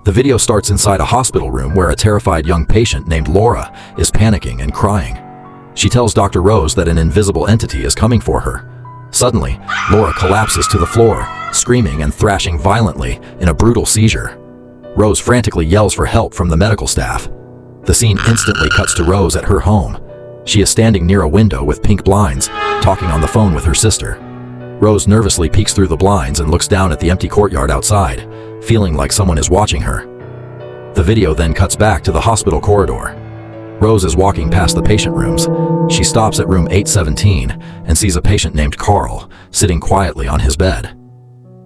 The video starts inside a hospital room where a terrified young patient named Laura is panicking and crying. She tells Dr. Rose that an invisible entity is coming for her. Suddenly, Laura collapses to the floor, screaming and thrashing violently in a brutal seizure. Rose frantically yells for help from the medical staff. The scene instantly cuts to Rose at her home. She is standing near a window with pink blinds, talking on the phone with her sister. Rose nervously peeks through the blinds and looks down at the empty courtyard outside, feeling like someone is watching her. The video then cuts back to the hospital corridor. Rose is walking past the patient rooms. She stops at room 817 and sees a patient named Carl sitting quietly on his bed.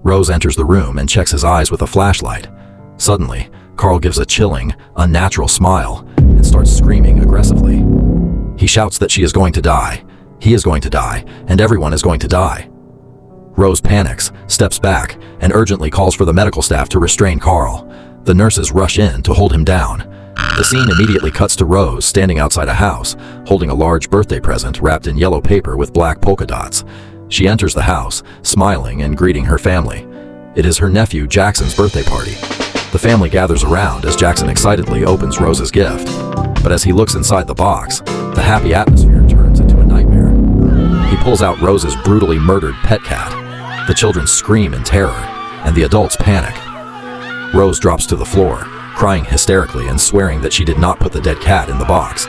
Rose enters the room and checks his eyes with a flashlight. Suddenly, Carl gives a chilling, unnatural smile and starts screaming aggressively. He shouts that she is going to die, he is going to die, and everyone is going to die. Rose panics, steps back, and urgently calls for the medical staff to restrain Carl. The nurses rush in to hold him down. The scene immediately cuts to Rose standing outside a house, holding a large birthday present wrapped in yellow paper with black polka dots. She enters the house, smiling and greeting her family. It is her nephew Jackson's birthday party. The family gathers around as Jackson excitedly opens Rose's gift. But as he looks inside the box, the happy atmosphere turns into a nightmare. He pulls out Rose's brutally murdered pet cat. The children scream in terror, and the adults panic. Rose drops to the floor, crying hysterically and swearing that she did not put the dead cat in the box.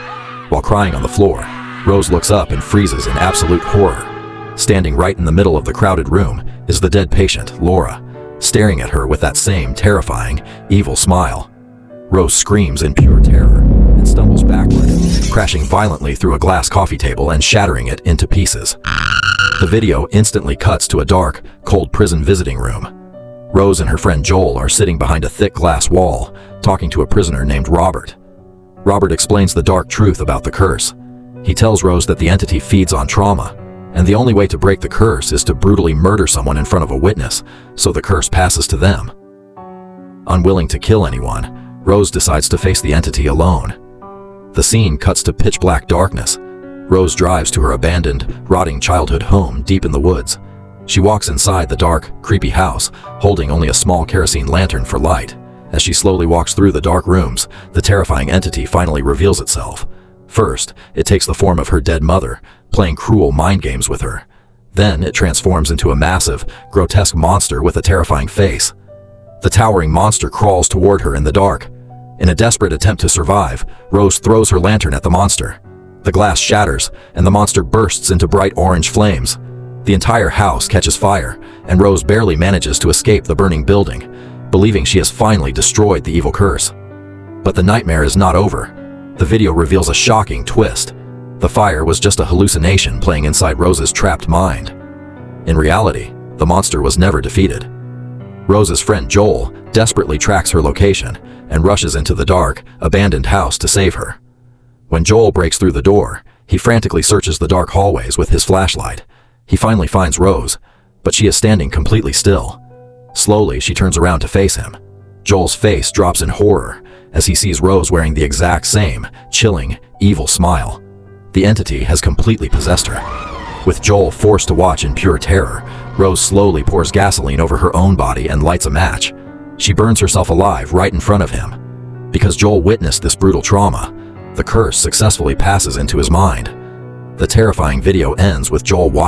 While crying on the floor, Rose looks up and freezes in absolute horror. Standing right in the middle of the crowded room is the dead patient, Laura, staring at her with that same terrifying, evil smile. Rose screams in pure terror and stumbles backward, crashing violently through a glass coffee table and shattering it into pieces. The video instantly cuts to a dark, cold prison visiting room. Rose and her friend Joel are sitting behind a thick glass wall, talking to a prisoner named Robert. Robert explains the dark truth about the curse. He tells Rose that the entity feeds on trauma, and the only way to break the curse is to brutally murder someone in front of a witness, so the curse passes to them. Unwilling to kill anyone, Rose decides to face the entity alone. The scene cuts to pitch-black darkness. Rose drives to her abandoned, rotting childhood home deep in the woods. She walks inside the dark, creepy house, holding only a small kerosene lantern for light. As she slowly walks through the dark rooms, the terrifying entity finally reveals itself. First, it takes the form of her dead mother, playing cruel mind games with her. Then it transforms into a massive, grotesque monster with a terrifying face. The towering monster crawls toward her in the dark. In a desperate attempt to survive, Rose throws her lantern at the monster. The glass shatters, and the monster bursts into bright orange flames. The entire house catches fire, and Rose barely manages to escape the burning building, believing she has finally destroyed the evil curse. But the nightmare is not over. The video reveals a shocking twist. The fire was just a hallucination playing inside Rose's trapped mind. In reality, the monster was never defeated. Rose's friend Joel desperately tracks her location and rushes into the dark, abandoned house to save her. When Joel breaks through the door, he frantically searches the dark hallways with his flashlight. He finally finds Rose, but she is standing completely still. Slowly, she turns around to face him. Joel's face drops in horror as he sees Rose wearing the exact same, chilling, evil smile. The entity has completely possessed her. With Joel forced to watch in pure terror, Rose slowly pours gasoline over her own body and lights a match. She burns herself alive right in front of him. Because Joel witnessed this brutal trauma, the curse successfully passes into his mind. The terrifying video ends with Joel watching